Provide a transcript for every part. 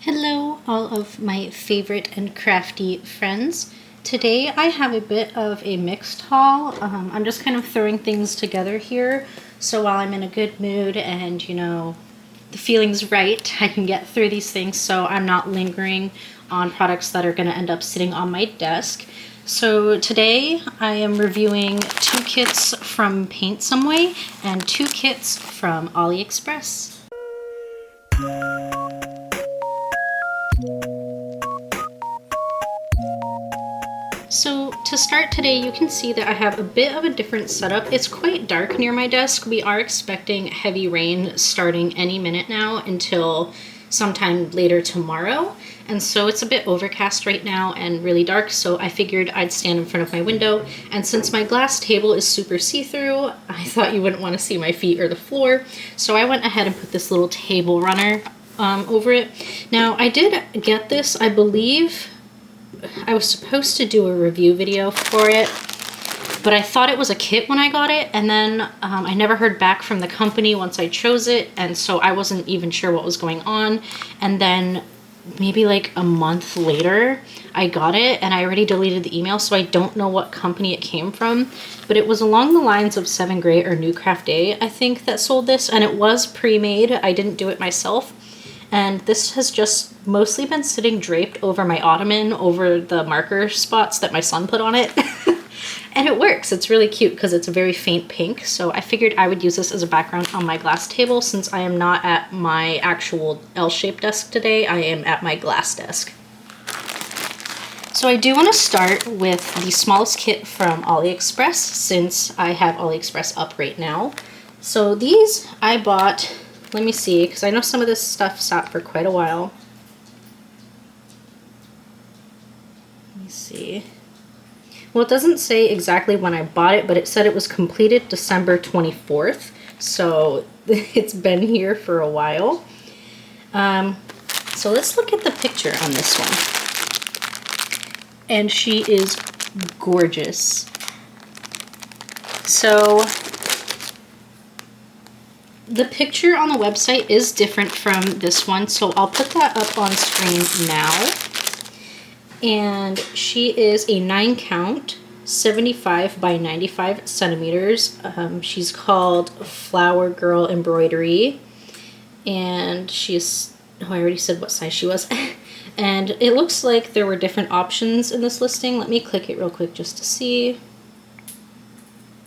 Hello, all of my favorite and crafty friends. Today I have a bit of a mixed haul. I'm just kind of throwing things together here, so while I'm in a good mood and, you know, the feeling's right, I can get through these things so I'm not lingering on products that are going to end up sitting on my desk. So today I am reviewing 2 kits from Paint Some Way and 2 kits from Aliexpress. So to start today, you can see that I have a bit of a different setup. It's quite dark near my desk. We are expecting heavy rain starting any minute now until sometime later tomorrow. And so it's a bit overcast right now and really dark, so I figured I'd stand in front of my window. And since my glass table is super see-through, I thought you wouldn't want to see my feet or the floor. So I went ahead and put this little table runner over it. Now I did get this, I believe, I was supposed to do a review video for it, but I thought it was a kit when I got it, and then I never heard back from the company once I chose it, and so I wasn't even sure what was going on. And then maybe like a month later, I got it, and I already deleted the email, so I don't know what company it came from, but it was along the lines of 7 Grey or NewCraftDay, I think, that sold this, and it was pre-made. I didn't do it myself. And this has just mostly been sitting draped over my ottoman, over the marker spots that my son put on it. And it works. It's really cute because it's a very faint pink. So I figured I would use this as a background on my glass table since I am not at my actual L-shaped desk today. I am at my glass desk. So I do want to start with the smallest kit from Aliexpress since I have Aliexpress up right now. So these I bought... Let me see, because I know some of this stuff sat for quite a while. Let me see. Well, it doesn't say exactly when I bought it, but it said it was completed December 24th. So it's been here for a while. So let's look at the picture on this one. And she is gorgeous. So... the picture on the website is different from this one, so I'll put that up on screen now. And she is a 9 count, 75 by 95 centimeters. She's called Flower Girl Embroidery, and she's, oh, I already said what size she was. And it looks like there were different options in this listing. Let me click it real quick just to see.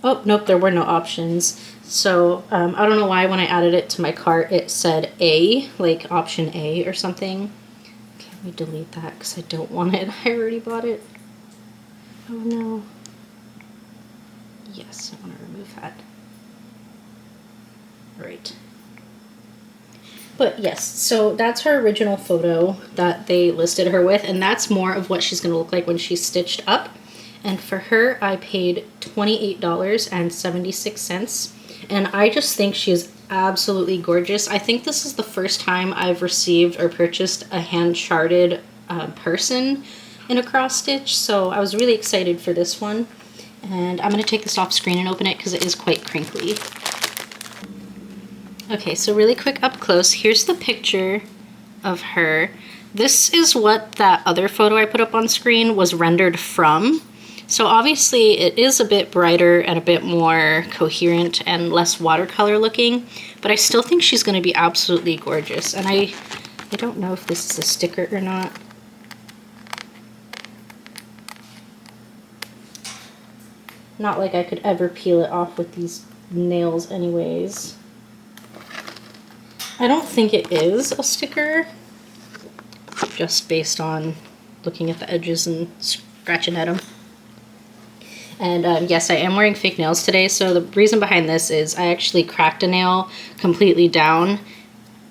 Oh, nope, there were no options. So I don't know why when I added it to my cart it said A, like option A or something. Okay, let me delete that because I don't want it. I already bought it. Oh no. Yes, I want to remove that. Right. But yes, so that's her original photo that they listed her with, and that's more of what she's going to look like when she's stitched up. And for her, I paid $28.76. And I just think she is absolutely gorgeous. I think this is the first time I've received or purchased a hand-charted person in a cross-stitch. So I was really excited for this one. And I'm going to take this off screen and open it because it is quite crinkly. Okay, so really quick up close. Here's the picture of her. This is what that other photo I put up on screen was rendered from. So obviously it is a bit brighter and a bit more coherent and less watercolor looking, but I still think she's going to be absolutely gorgeous. And I don't know if this is a sticker or not. Not like I could ever peel it off with these nails anyways. I don't think it is a sticker, just based on looking at the edges and scratching at them. And yes, I am wearing fake nails today, so the reason behind this is I actually cracked a nail completely down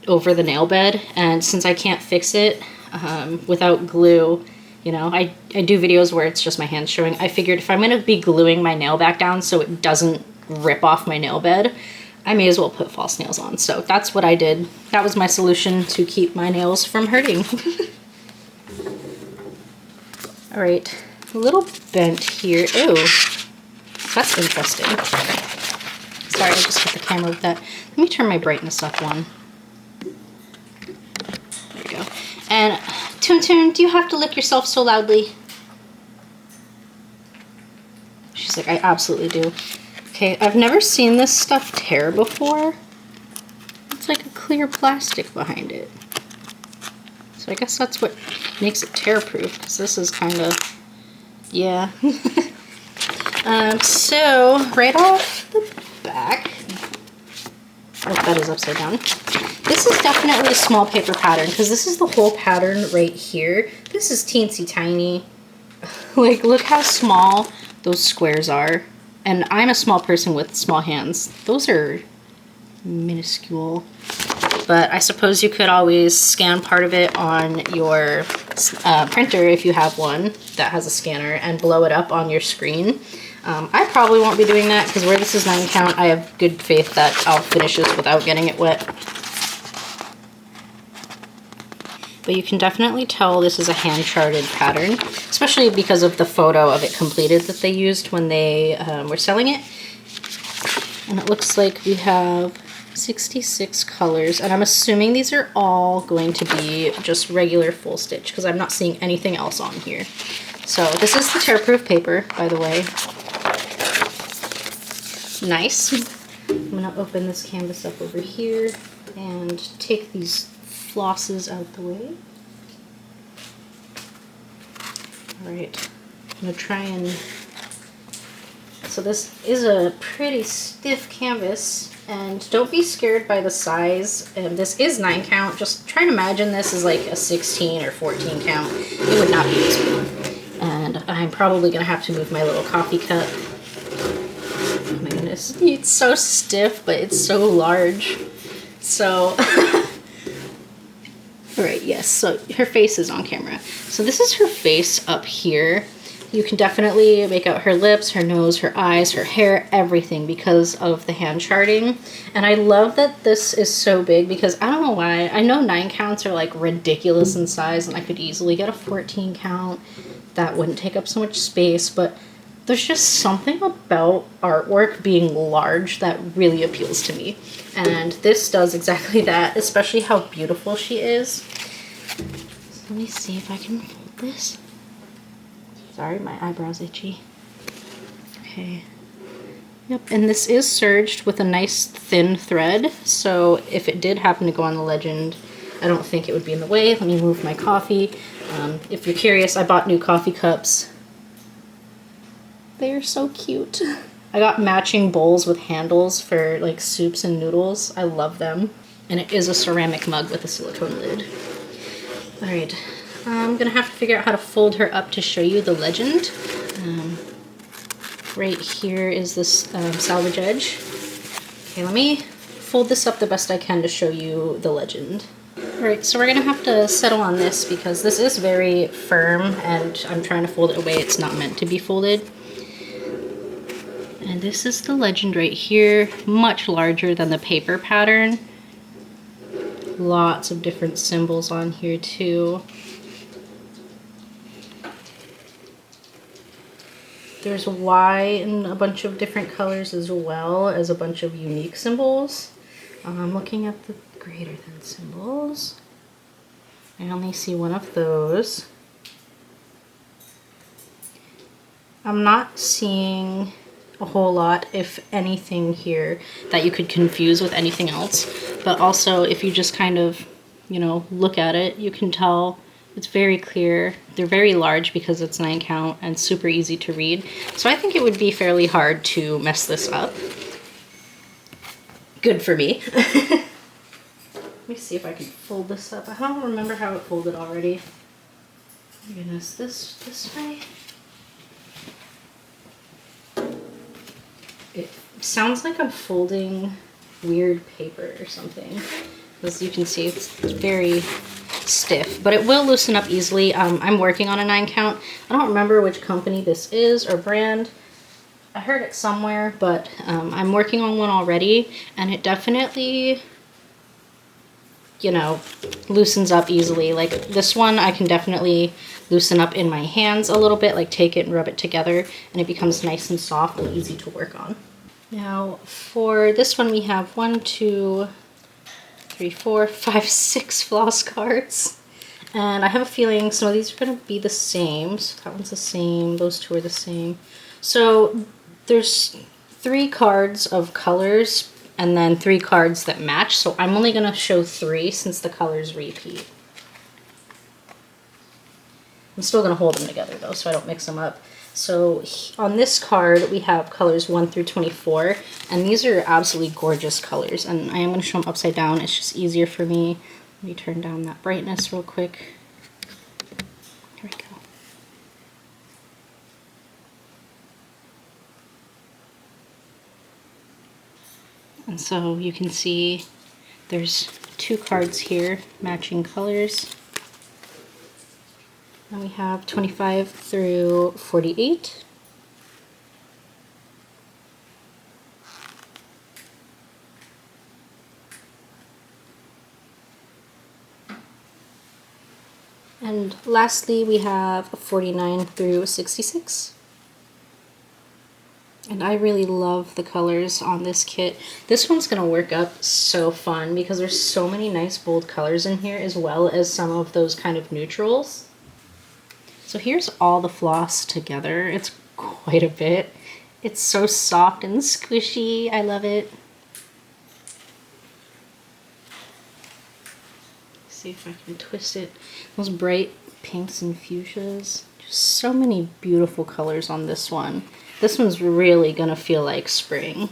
over the nail bed, and since I can't fix it without glue, you know, I do videos where it's just my hands showing. I figured if I'm going to be gluing my nail back down so it doesn't rip off my nail bed, I may as well put false nails on. So that's what I did. That was my solution to keep my nails from hurting. All right. A little bent here. Ooh, that's interesting. Sorry, I just hit the camera with that. Let me turn my brightness up one. There we go. And Toon Toon, do you have to lick yourself so loudly? She's like, I absolutely do. Okay, I've never seen this stuff tear before. It's like a clear plastic behind it. So I guess that's what makes it tear-proof, because this is kind of, yeah. So right off the back, oh, that is upside down. This is definitely a small paper pattern, because this is the whole pattern right here. This is teensy tiny. Like, look how small those squares are. And I'm a small person with small hands. Those are minuscule. But I suppose you could always scan part of it on your printer if you have one that has a scanner and blow it up on your screen. I probably won't be doing that because where this is 9 count, I have good faith that I'll finish this without getting it wet. But you can definitely tell this is a hand-charted pattern, especially because of the photo of it completed that they used when they were selling it. And it looks like we have 66 colors, and I'm assuming these are all going to be just regular full stitch because I'm not seeing anything else on here. So this is the tear-proof paper, by the way. Nice. I'm gonna open this canvas up over here and take these flosses out the way. Alright, I'm gonna try and... So this is a pretty stiff canvas, and don't be scared by the size. This is 9 count. Just try and imagine this is like a 16 or 14 count. It would not be this big. And I'm probably gonna have to move my little coffee cup. Oh my goodness, it's so stiff, but it's so large. So, alright, yes, so her face is on camera. So this is her face up here. You can definitely make out her lips, her nose, her eyes, her hair, everything because of the hand charting. And I love that this is so big because I don't know why. I know 9 counts are like ridiculous in size and I could easily get a 14 count. That wouldn't take up so much space, but there's just something about artwork being large that really appeals to me. And this does exactly that, especially how beautiful she is. So let me see if I can fold this. Sorry, my eyebrow's itchy. Okay. Yep, and this is serged with a nice thin thread, so if it did happen to go on the legend, I don't think it would be in the way. Let me move my coffee. If you're curious, I bought new coffee cups. They're so cute. I got matching bowls with handles for like soups and noodles. I love them. And it is a ceramic mug with a silicone lid. All right. I'm gonna have to figure out how to fold her up to show you the legend. Right here is this salvage edge. Okay, let me fold this up the best I can to show you the legend. All right, so we're gonna have to settle on this because this is very firm and I'm trying to fold it away. It's not meant to be folded. And this is the legend right here, much larger than the paper pattern. Lots of different symbols on here too. There's a Y in a bunch of different colors as well as a bunch of unique symbols. I'm looking at the greater than symbols. I only see one of those. I'm not seeing a whole lot, if anything, here that you could confuse with anything else. But also, if you just kind of, you know, look at it, you can tell it's very clear. They're very large because it's 9 count and super easy to read. So I think it would be fairly hard to mess this up. Good for me. Let me see if I can fold this up. I don't remember how it folded already. Oh my goodness, this way? It sounds like I'm folding weird paper or something. As you can see, it's very stiff, but it will loosen up easily. I'm working on a 9 count. I don't remember which company this is or brand. I heard it somewhere, but I'm working on one already, and it definitely, you know, loosens up easily. Like this one, I can definitely loosen up in my hands a little bit, like take it and rub it together, and it becomes nice and soft and easy to work on. Now, for this one, we have 1, 2, 3, 4, 5, 6 floss cards. And I have a feeling some of these are going to be the same. So that one's the same. Those two are the same. So there's 3 cards of colors and then 3 cards that match. So I'm only going to show 3 since the colors repeat. I'm still going to hold them together though so I don't mix them up. So on this card we have colors 1 through 24 and these are absolutely gorgeous colors, and I am going to show them upside down. It's just easier for me. Let me turn down that brightness real quick. Here we go. And so you can see there's 2 cards here, matching colors. And we have 25 through 48. And lastly, we have 49 through 66. And I really love the colors on this kit. This one's going to work up so fun because there's so many nice bold colors in here as well as some of those kind of neutrals. So here's all the floss together. It's quite a bit. It's so soft and squishy. I love it. See if I can twist it. Those bright pinks and fuchsias. Just so many beautiful colors on this one. This one's really gonna feel like spring.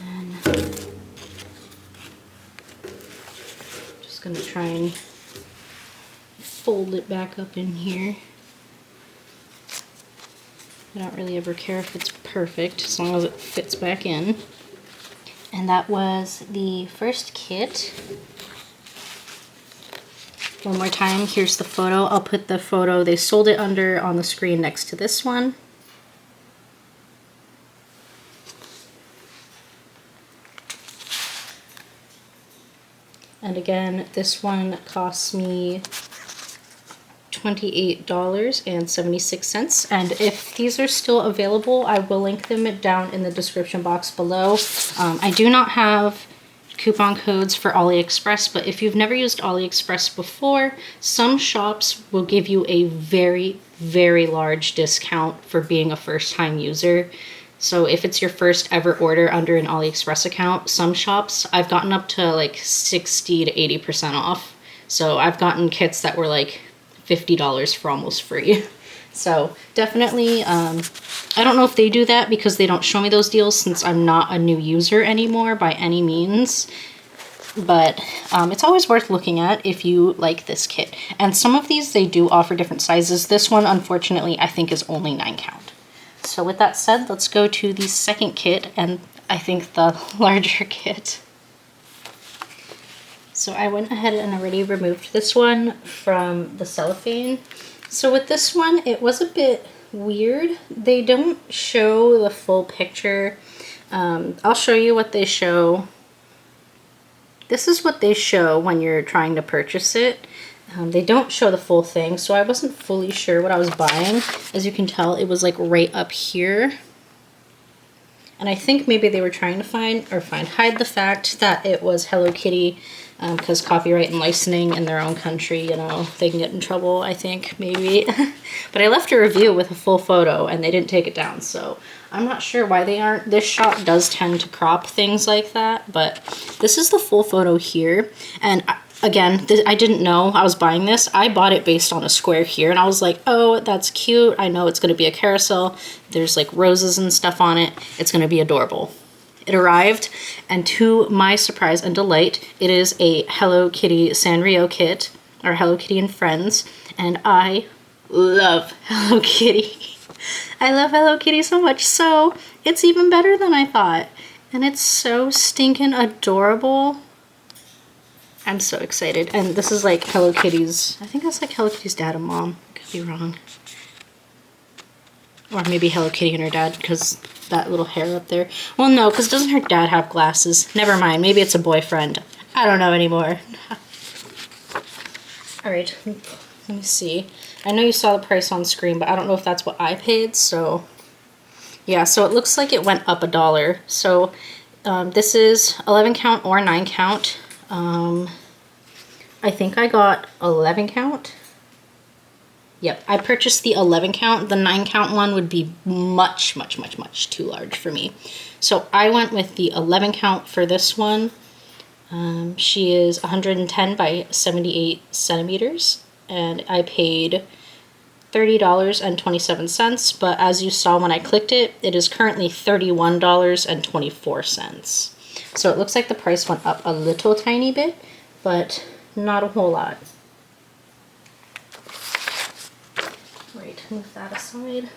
And then just gonna try and fold it back up in here. I don't really ever care if it's perfect as long as it fits back in. And that was the first kit. One more time, here's the photo. I'll put the photo they sold it under on the screen next to this one. And again, this one costs me $28.76. And if these are still available, I will link them down in the description box below. I do not have coupon codes for Aliexpress, but if you've never used Aliexpress before, some shops will give you a very, very large discount for being a first-time user. So if it's your first ever order under an Aliexpress account, some shops I've gotten up to like 60 to 80% off. So I've gotten kits that were like $50 for almost free. So definitely, I don't know if they do that because they don't show me those deals since I'm not a new user anymore by any means. But it's always worth looking at if you like this kit. And some of these, they do offer different sizes. This one, unfortunately, I think is only 9 count. So with that said, let's go to the second kit, and I think the larger kit. So I went ahead and already removed this one from the cellophane. So with this one, it was a bit weird. They don't show the full picture. I'll show you what they show. This is what they show when you're trying to purchase it. They don't show the full thing, so I wasn't fully sure what I was buying. As you can tell, it was like right up here. And I think maybe they were trying to hide the fact that it was Hello Kitty, because copyright and licensing in their own country, you know, they can get in trouble, I think, maybe. But I left a review with a full photo and they didn't take it down, so I'm not sure why they aren't. This shop does tend to crop things like that, but this is the full photo here. And again, I didn't know I was buying this. I bought it based on a square here, and I was like, oh, that's cute. I know it's going to be a carousel. There's like roses and stuff on it. It's going to be adorable. It arrived, and to my surprise and delight, it is a Hello Kitty Sanrio kit, or Hello Kitty and Friends, and I love Hello Kitty. I love Hello Kitty so much, so it's even better than I thought. And it's so stinking adorable. I'm so excited. And this is like Hello Kitty's, I think that's like Hello Kitty's dad and mom. I could be wrong. Or maybe Hello Kitty and her dad, because that little hair up there. Well, no, because doesn't her dad have glasses? Never mind. Maybe it's a boyfriend. I don't know anymore. All right, let me see. I know you saw the price on screen, but I don't know if that's what I paid, so yeah, so it looks like it went up $1. So this is 11 count or 9 count. I think I got 11 count. Yep, I purchased the 11 count. The 9 count one would be much too large for me. So I went with the 11 count for this one. She is 110 by 78 centimeters, and I paid $30.27, but as you saw when I clicked it, it is currently $31.24. So it looks like the price went up a little tiny bit, but not a whole lot. Right, move that aside.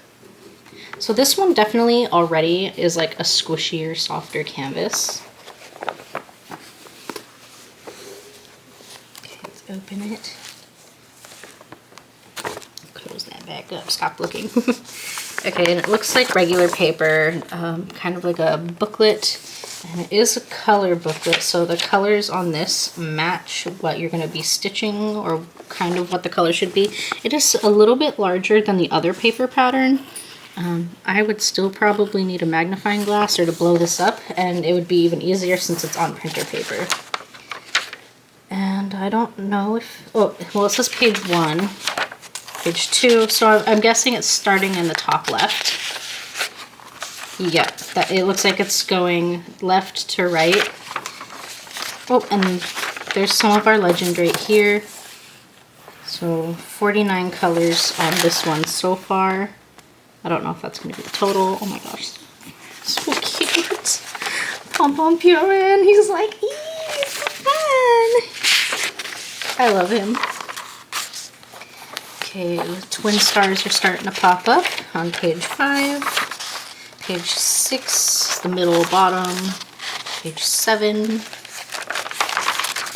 So this one definitely already is like a squishier, softer canvas. Okay, let's open it. Close that back up, stop looking. Okay, and it looks like regular paper, kind of like a booklet, and it is a color booklet, so the colors on this match what you're going to be stitching, or kind of what the color should be. It is a little bit larger than the other paper pattern. I would still probably need a magnifying glass or to blow this up, and it would be even easier since it's on printer paper. And I don't know if, oh, well, it says page 1. Page 2, so I'm guessing it's starting in the top left. Yep, it looks like it's going left to right. Oh, and there's some of our legend right here. So 49 colors on this one so far. I don't know if that's going to be the total. Oh my gosh, so cute. Pom Pom Purin, he's like, eee, so fun. I love him. Okay, twin stars are starting to pop up on page 5, page 6, the middle bottom, page 7,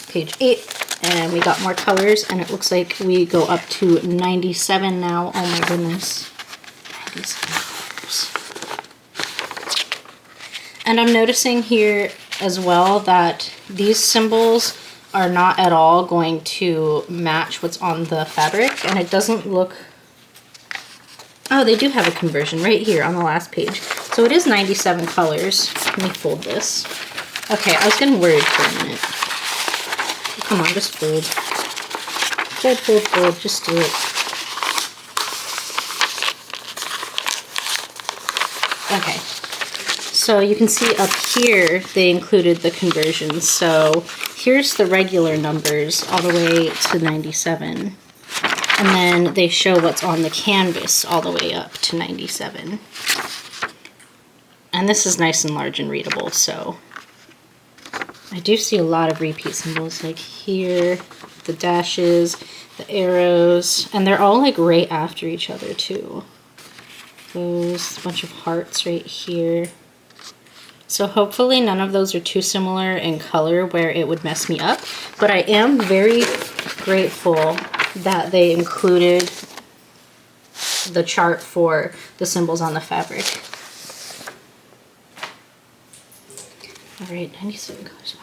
page 8, and we got more colors, and it looks like we go up to 97 now. Oh my goodness. 97 colors. And I'm noticing here as well that these symbols are not at all going to match what's on the fabric, and it doesn't look, oh, they do have a conversion right here on the last page. So it is 97 colors. Let me fold this. Okay, I was getting worried for a minute. Come on, just fold. Fold, fold, fold, just do it. Okay, so you can see up here they included the conversions. So here's the regular numbers all the way to 97. And then they show what's on the canvas all the way up to 97. And this is nice and large and readable, so I do see a lot of repeat symbols, like here, the dashes, the arrows, and they're all like right after each other too. There's a bunch of hearts right here. So hopefully none of those are too similar in color where it would mess me up, but I am very grateful that they included the chart for the symbols on the fabric. All right, 97 colors, wow.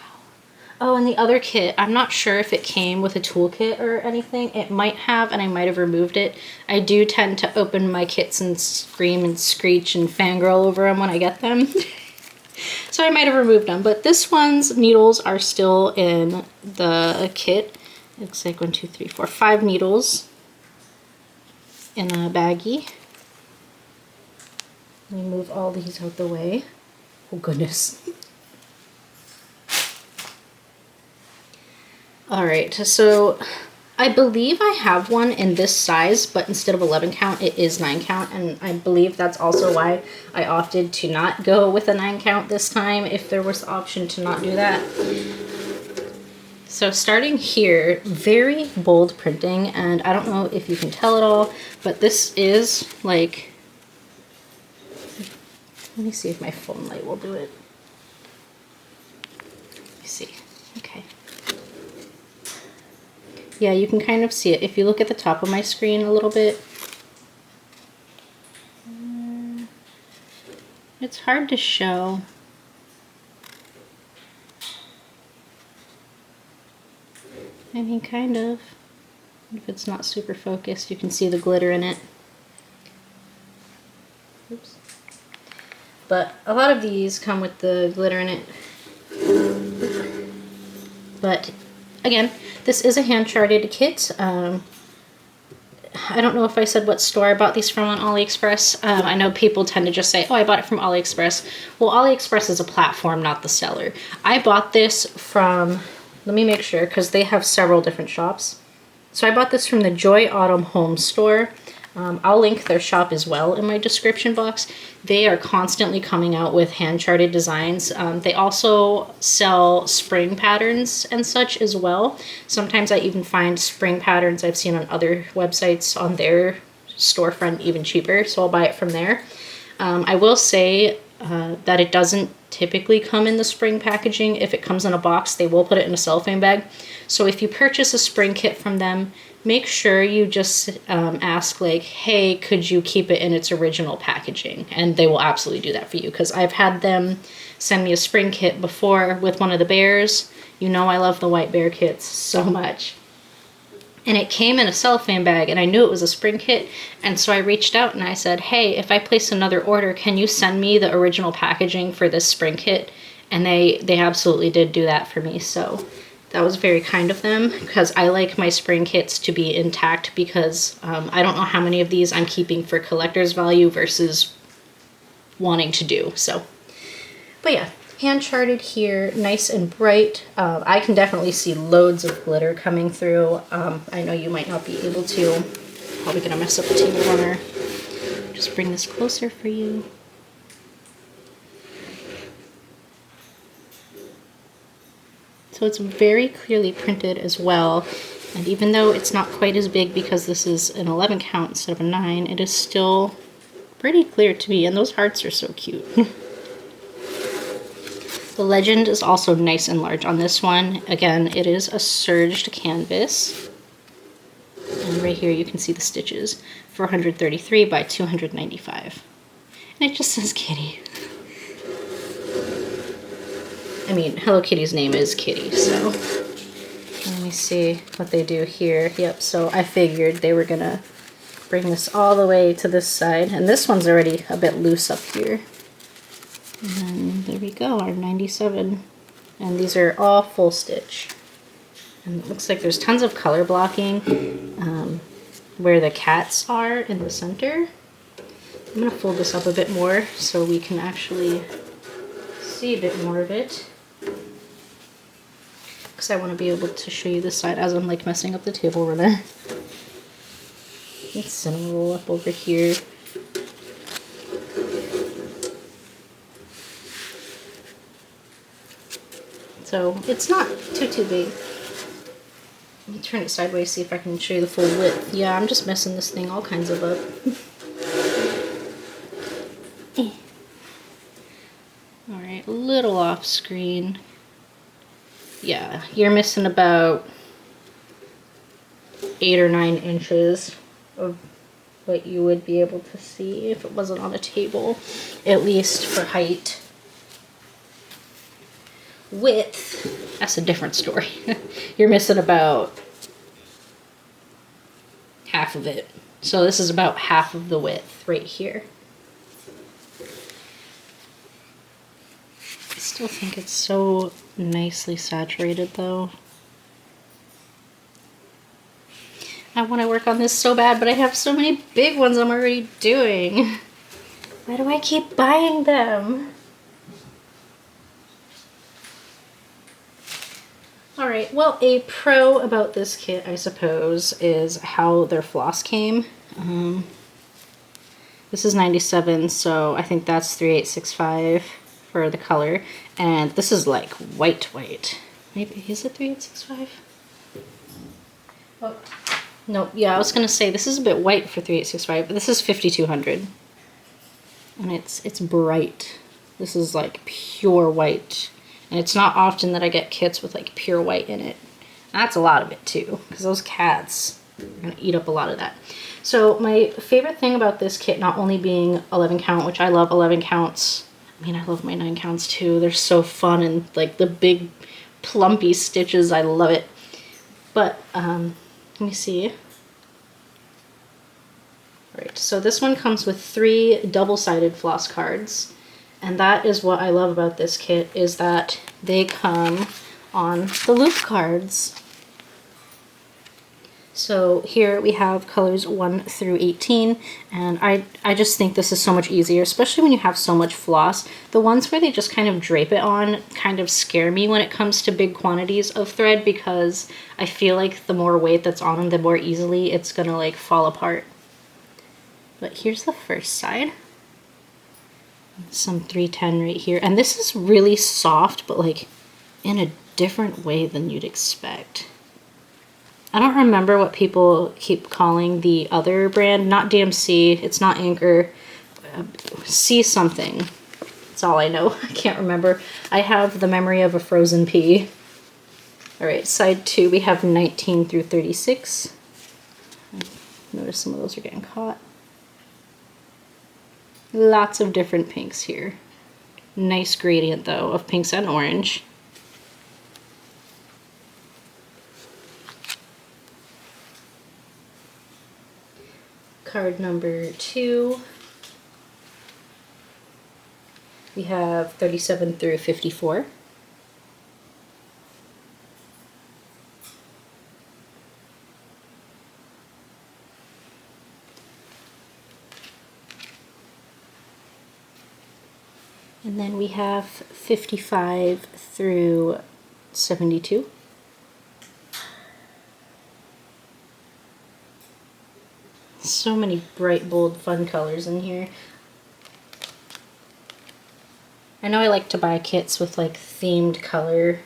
Oh, and the other kit, I'm not sure if it came with a toolkit or anything. It might have, and I might have removed it. I do tend to open my kits and scream and screech and fangirl over them when I get them. So I might have removed them, but this one's needles are still in the kit. It looks like 1, 2, 3, 4, 5 needles in a baggie. Let me move all these out the way. Oh goodness. Alright, so I believe I have one in this size, but instead of 11 count, it is 9 count, and I believe that's also why I opted to not go with a 9 count this time, if there was the option to not do that. So starting here, very bold printing, and I don't know if you can tell at all, but this is like, let me see if my phone light will do it. Let me see, okay. Yeah, you can kind of see it. If you look at the top of my screen a little bit, it's hard to show. I mean, kind of. If it's not super focused, you can see the glitter in it. Oops. But a lot of these come with the glitter in it. But again, This is a hand-charted kit. I don't know if I said what store I bought these from on Aliexpress. I know people tend to just say, oh, I bought it from Aliexpress. Well, Aliexpress is a platform, not the seller. I bought this from, let me make sure, because they have several different shops. So I bought this from the Joy Autumn Home store. I'll link their shop as well in my description box. They are constantly coming out with hand-charted designs. They also sell spring patterns and such as well. Sometimes I even find spring patterns I've seen on other websites on their storefront even cheaper, so I'll buy it from there. I will say that it doesn't typically come in the spring packaging. If it comes in a box, they will put it in a cellophane bag. So if you purchase a spring kit from them, make sure you just ask like, hey, could you keep it in its original packaging? And they will absolutely do that for you, because I've had them send me a spring kit before with one of the bears. You know I love the white bear kits so much. And it came in a cellophane bag, and I knew it was a spring kit, and so I reached out and I said, hey, if I place another order, can you send me the original packaging for this spring kit? And they absolutely did do that for me, so that was very kind of them, because I like my spring kits to be intact, because I don't know how many of these I'm keeping for collector's value versus wanting to do, so. But yeah, hand-charted here, nice and bright. I can definitely see loads of glitter coming through. I know you might not be able to. Probably gonna mess up the table runner. Just bring this closer for you. So it's very clearly printed as well. And even though it's not quite as big because this is an 11 count instead of a 9, it is still pretty clear to me. And those hearts are so cute. The legend is also nice and large on this one. Again, it is a serged canvas. And right here you can see the stitches. 433 by 295. And it just says Kitty. I mean, Hello Kitty's name is Kitty, so. Let me see what they do here. Yep, so I figured they were gonna bring this all the way to this side. And this one's already a bit loose up here. And there we go, our 97. And these are all full stitch. And it looks like there's tons of color blocking where the cats are in the center. I'm gonna fold this up a bit more so we can actually see a bit more of it. Because I want to be able to show you this side as I'm like messing up the table runner. Let's cinnamon roll up over here. So it's not too big. Let me turn it sideways, see if I can show you the full width. Yeah, I'm just messing this thing all kinds of up. Alright, a little off screen. Yeah, you're missing about 8 or 9 inches of what you would be able to see if it wasn't on a table, at least for height. Width, that's a different story. You're missing about half of it. So this is about half of the width right here. I still think it's so nicely saturated though. I want to work on this so bad, but I have so many big ones I'm already doing. Why do I keep buying them? Alright, well, a pro about this kit, I suppose, is how their floss came. This is 97, so I think that's 3865 for the color. And this is like white. Maybe, is it 3865? Oh, no, yeah, I was going to say this is a bit white for 3865, but this is 5200. And it's bright. This is like pure white. And it's not often that I get kits with like pure white in it. That's a lot of it too, because those cats are gonna eat up a lot of that. So my favorite thing about this kit, not only being 11 count, which I love 11 counts. I mean, I love my 9 counts too. They're so fun, and like the big plumpy stitches, I love it. But let me see. All right, so this one comes with 3 double-sided floss cards. And that is what I love about this kit, is that they come on the loop cards. So here we have colors 1 through 18, and I just think this is so much easier, especially when you have so much floss. The ones where they just kind of drape it on kind of scare me when it comes to big quantities of thread, because I feel like the more weight that's on them, the more easily it's gonna like fall apart. But here's the first side. Some 310 right here, and this is really soft, but like in a different way than you'd expect. I don't remember what people keep calling the other brand. Not DMC, it's not Anchor. C something. That's all I know. I can't remember. I have the memory of a frozen pea. Alright, side 2 we have 19 through 36. Notice some of those are getting caught. Lots of different pinks here. Nice gradient though of pinks and orange. Card number 2, we have 37 through 54. And then we have 55 through 72. So many bright, bold, fun colors in here. I know I like to buy kits with like themed color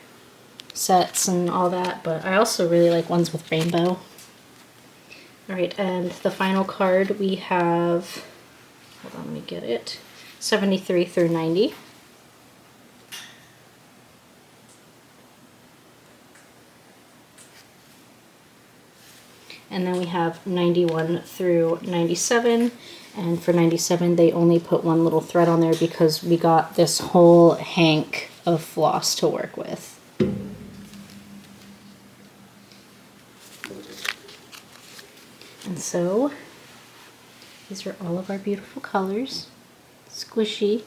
sets and all that, but I also really like ones with rainbow. Alright, and the final card we have, hold on, let me get it, 73 through 90. And then we have 91 through 97, and for 97 they only put one little thread on there because we got this whole hank of floss to work with. And so these are all of our beautiful colors. Squishy.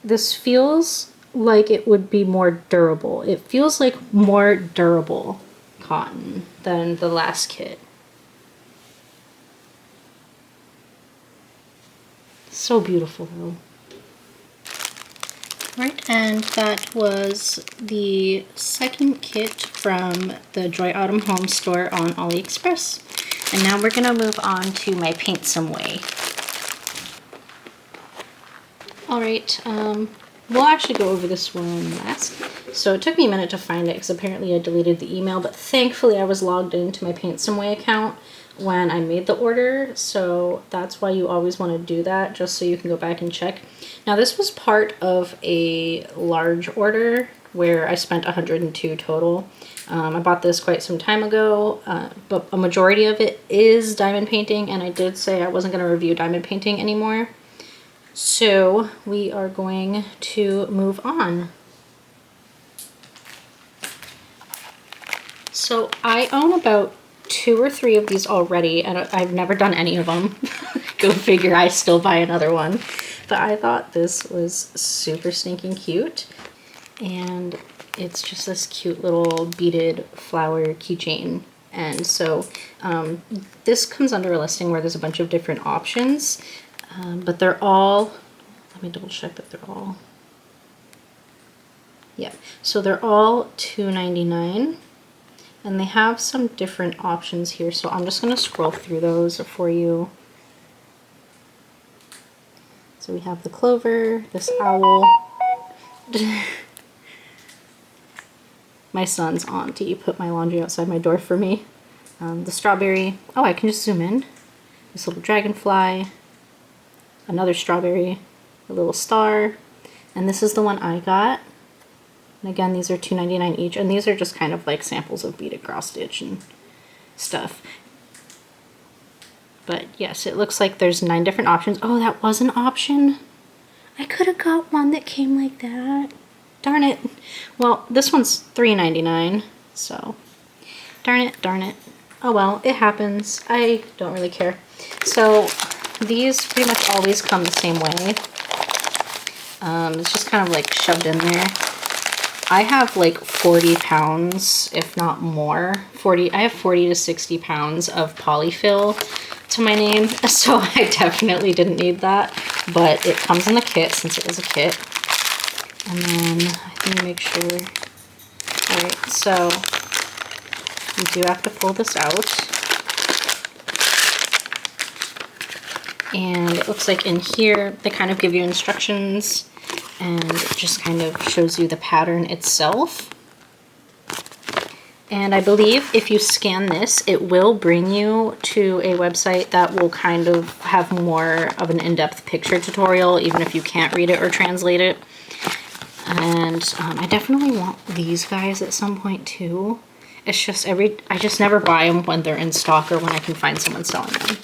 This feels like it would be more durable. It feels like more durable cotton than the last kit. So beautiful though. Right, and that was the second kit from the Joy Autumn Home store on Aliexpress. And now we're gonna move on to my Paint Some Way. Alright, we'll actually go over this one last. So it took me a minute to find it because apparently I deleted the email, but thankfully I was logged into my Paint Some Way account when I made the order, so that's why you always want to do that, just so you can go back and check. Now this was part of a large order where I spent 102 total. I bought this quite some time ago, but a majority of it is diamond painting, and I did say I wasn't going to review diamond painting anymore. So we are going to move on. So I own about 2 or 3 of these already, and I've never done any of them. Go figure, I still buy another one. But I thought this was super stinking cute. And it's just this cute little beaded flower keychain. And so this comes under a listing where there's a bunch of different options. But they're all, let me double check that they're all, yeah, so they're all $2.99, and they have some different options here, so I'm just going to scroll through those for you. So we have the clover, this owl, my son's auntie put my laundry outside my door for me, the strawberry, oh, I can just zoom in, this little dragonfly, another strawberry, a little star, and this is the one I got. And again, these are $2.99 each, and these are just kind of like samples of beaded cross stitch and stuff. But yes, it looks like there's 9 different options. Oh, that was an option. I could have got one that came like that. Darn it. Well, this one's $3.99, so darn it, darn it. Oh well, it happens. I don't really care. So these pretty much always come the same way. It's just kind of like shoved in there. I have like 40 pounds, if not more. I have 40 to 60 pounds of polyfill to my name, so I definitely didn't need that, but it comes in the kit since it is a kit. And then I think make sure. All right, so you do have to pull this out. And it looks like in here, they kind of give you instructions and it just kind of shows you the pattern itself. And I believe if you scan this, it will bring you to a website that will kind of have more of an in-depth picture tutorial, even if you can't read it or translate it. And I definitely want these guys at some point too. It's just I just never buy them when they're in stock or when I can find someone selling them.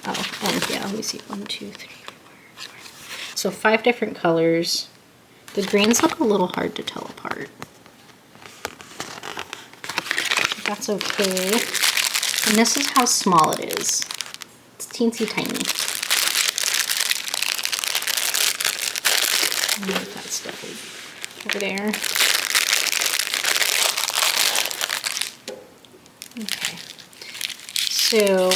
Oh, and yeah, let me see, 1, 2, 3, 4. So 5 different colors. The greens look a little hard to tell apart. That's okay. And this is how small it is. It's teensy tiny. Move that stuff over there. Okay. So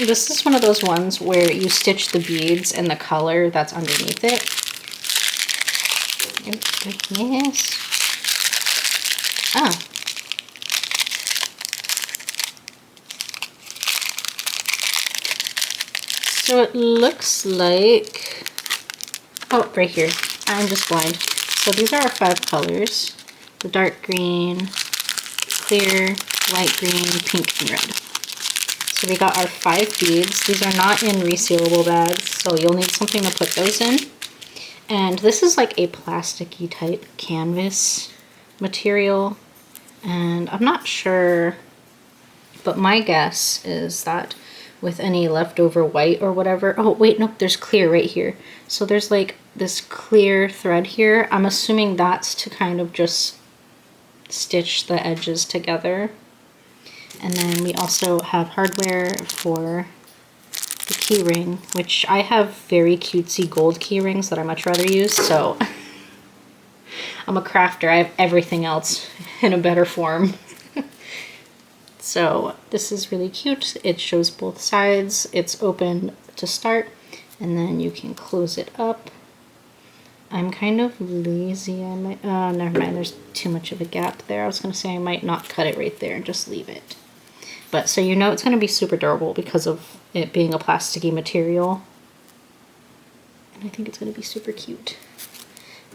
this is one of those ones where you stitch the beads and the color that's underneath it. Yes. Oh. So it looks like, oh, right here. I'm just blind. So these are our 5 colors. The dark green, clear, light green, pink, and red. So we got our 5 beads. These are not in resealable bags, so you'll need something to put those in. And this is like a plasticky type canvas material. And I'm not sure, but my guess is that with any leftover white or whatever, oh wait, no, there's clear right here. So there's like this clear thread here. I'm assuming that's to kind of just stitch the edges together. And then we also have hardware for the key ring, which I have very cutesy gold key rings that I much rather use, so I'm a crafter. I have everything else in a better form. So this is really cute. It shows both sides. It's open to start, and then you can close it up. I'm kind of lazy. I might, never mind, there's too much of a gap there. I was gonna say I might not cut it right there and just leave it. But so you know it's gonna be super durable because of it being a plasticky material. And I think it's gonna be super cute.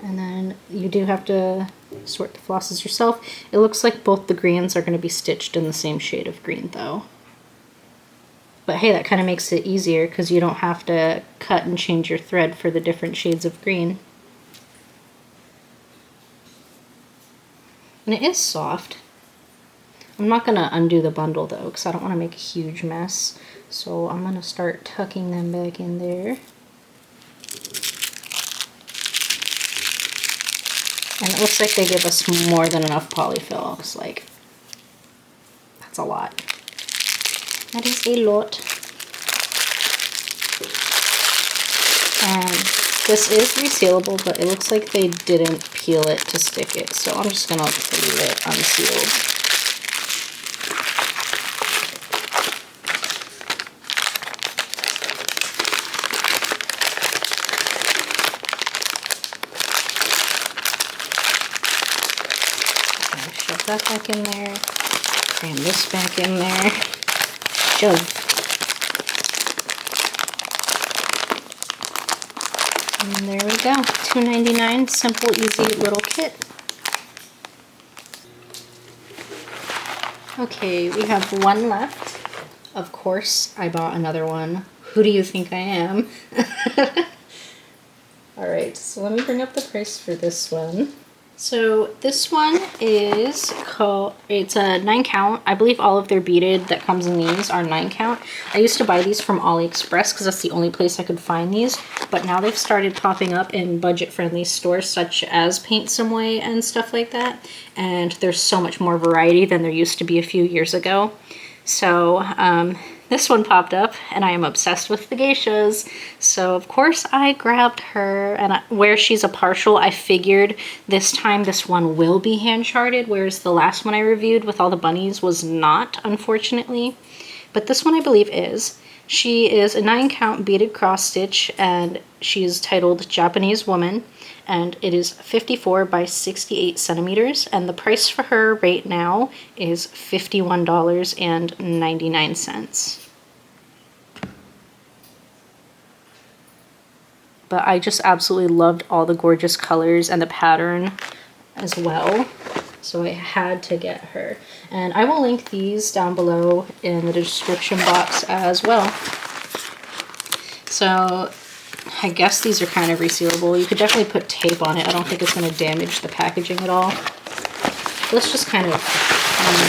And then you do have to sort the flosses yourself. It looks like both the greens are gonna be stitched in the same shade of green though. But hey, that kind of makes it easier because you don't have to cut and change your thread for the different shades of green. And it is soft. I'm not going to undo the bundle though because I don't want to make a huge mess. So I'm going to start tucking them back in there. And it looks like they give us more than enough polyfill. It's like, that's a lot. That is a lot. And this is resealable, but it looks like they didn't peel it to stick it. So I'm just going to leave it unsealed. Shove that back in there. Cram this back in there. Shove. And there we go, $2.99, simple, easy little kit. Okay, we have one left. Of course, I bought another one. Who do you think I am? Alright, so let me bring up the price for this one. So this one is called, it's a 9 count. I believe all of their beaded that comes in these are 9 count. I used to buy these from Aliexpress because that's the only place I could find these. But now they've started popping up in budget-friendly stores such as Paint Some Way and stuff like that. And there's so much more variety than there used to be a few years ago. So this one popped up, and I am obsessed with the geishas. So of course I grabbed her, and where she's a partial, I figured this time this one will be hand charted, whereas the last one I reviewed with all the bunnies was not, unfortunately. But this one I believe is. She is a 9-count beaded cross stitch, and she is titled Japanese Woman, and it is 54 by 68 centimeters, and the price for her right now is $51.99. But I just absolutely loved all the gorgeous colors and the pattern as well. So I had to get her. And I will link these down below in the description box as well. So I guess these are kind of resealable. You could definitely put tape on it. I don't think it's going to damage the packaging at all. Let's just kind of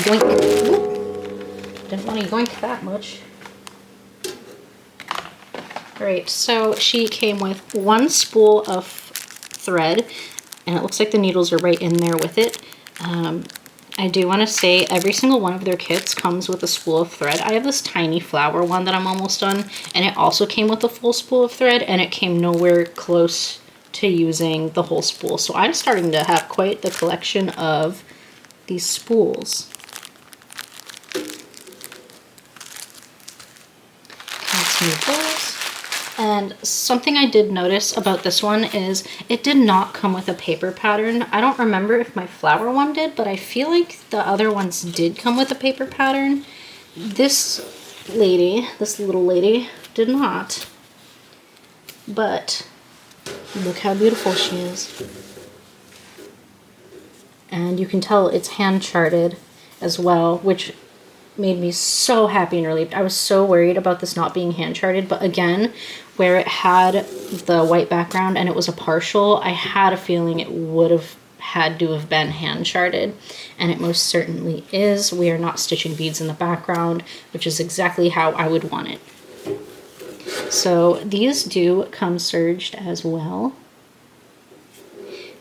yoink. Whoop. Didn't want to yoink that much. Alright, so she came with one spool of thread, and it looks like the needles are right in there with it. I do want to say every single one of their kits comes with a spool of thread. I have this tiny flower one that I'm almost done, and it also came with a full spool of thread, and it came nowhere close to using the whole spool. So I'm starting to have quite the collection of these spools. Let's move those. And something I did notice about this one is it did not come with a paper pattern. I don't remember if my flower one did, but I feel like the other ones did come with a paper pattern. This lady, this little lady, did not. But look how beautiful she is. And you can tell it's hand charted as well, which made me so happy and relieved. I was so worried about this not being hand charted, but again, where it had the white background and it was a partial, I had a feeling it would have had to have been hand charted, and it most certainly is. We are not stitching beads in the background, which is exactly how I would want it. So these do come serged as well,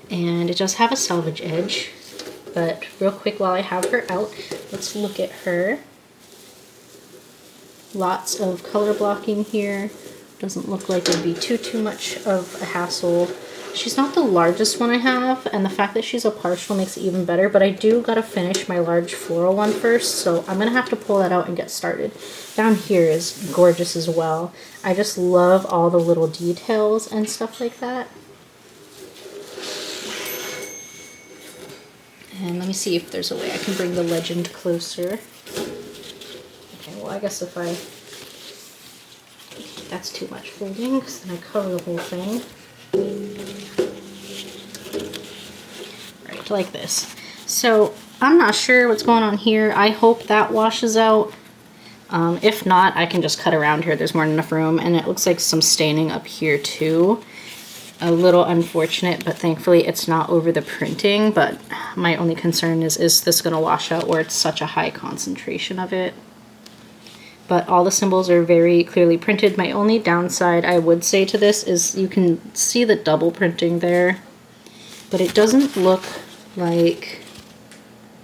and it does have a selvage edge. But real quick, while I have her out, let's look at her. Lots of color blocking here. Doesn't look like it'd be too much of a hassle. She's not the largest one I have, and the fact that she's a partial makes it even better, but I do gotta finish my large floral one first, so I'm gonna have to pull that out and get started. Down here is gorgeous as well. I just love all the little details and stuff like that. And let me see if there's a way I can bring the legend closer. Okay, well I guess if I... Okay, that's too much folding, because then I cover the whole thing. Right, like this. So I'm not sure what's going on here. I hope that washes out. If not, I can just cut around here. There's more than enough room, and it looks like some staining up here too. A little unfortunate, but thankfully it's not over the printing. But my only concern is this going to wash out where it's such a high concentration of it? But all the symbols are very clearly printed. My only downside I would say to this is you can see the double printing there, but it doesn't look like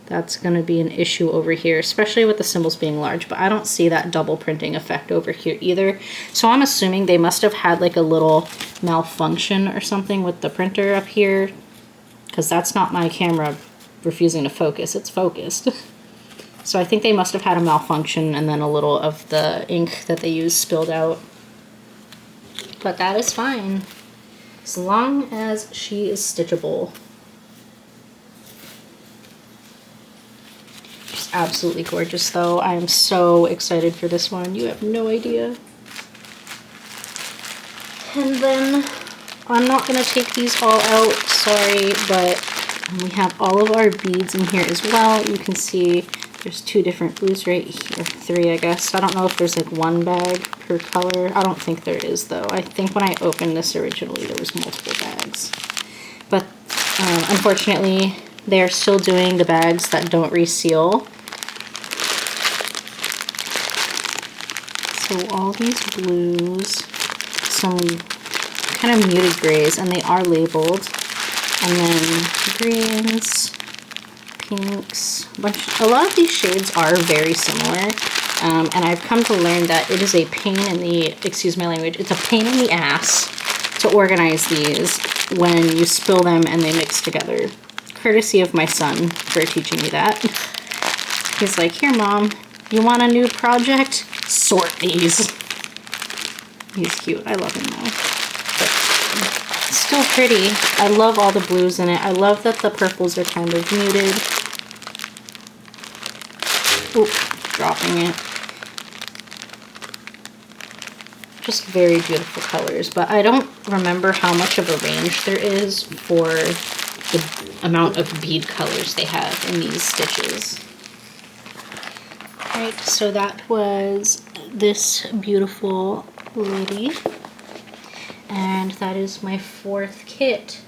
that's going to be an issue over here, especially with the symbols being large, but I don't see that double printing effect over here either. So I'm assuming they must have had like a little malfunction or something with the printer up here, because that's not my camera refusing to focus, it's focused. So I think they must have had a malfunction, and then a little of the ink that they used spilled out. But that is fine, as long as she is stitchable. She's absolutely gorgeous though. I am so excited for this one. You have no idea. And then I'm not going to take these all out, sorry, but we have all of our beads in here as well. You can see there's 2 different blues right here, 3 I guess. I don't know if there's like 1 bag per color. I don't think there is though. I think when I opened this originally there was multiple bags. But unfortunately they're still doing the bags that don't reseal. So all these blues, some kind of muted grays, and they are labeled. And then greens, pinks, a lot of these shades are very similar. And I've come to learn that it is a pain in the, excuse my language, it's a pain in the ass to organize these when you spill them and they mix together. Courtesy of my son for teaching me that. He's like, here mom, you want a new project? Sort these. He's cute, I love him though. But it's still pretty. I love all the blues in it. I love that the purples are kind of muted. Oop, dropping it. Just very beautiful colors, but I don't remember how much of a range there is for the amount of bead colors they have in these stitches. Alright, so that was this beautiful lady, and that is my 4th kit.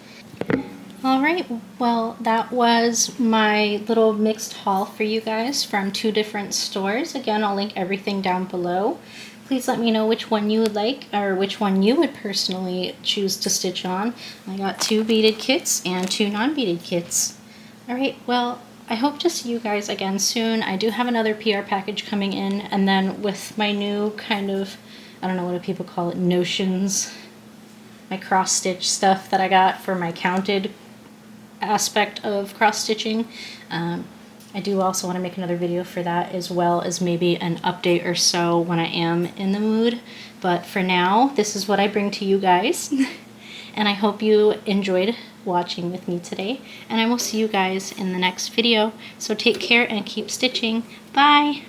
Alright, well that was my little mixed haul for you guys from 2 different stores. Again, I'll link everything down below. Please let me know which one you would like, or which one you would personally choose to stitch on. I got 2 beaded kits and 2 non-beaded kits. Alright, well, I hope to see you guys again soon. I do have another PR package coming in, and then with my new kind of, I don't know what do people call it, notions, my cross-stitch stuff that I got for my counted aspect of cross-stitching. I do also want to make another video for that, as well as maybe an update or so when I am in the mood. But for now, this is what I bring to you guys. And I hope you enjoyed watching with me today. And I will see you guys in the next video. So take care and keep stitching. Bye!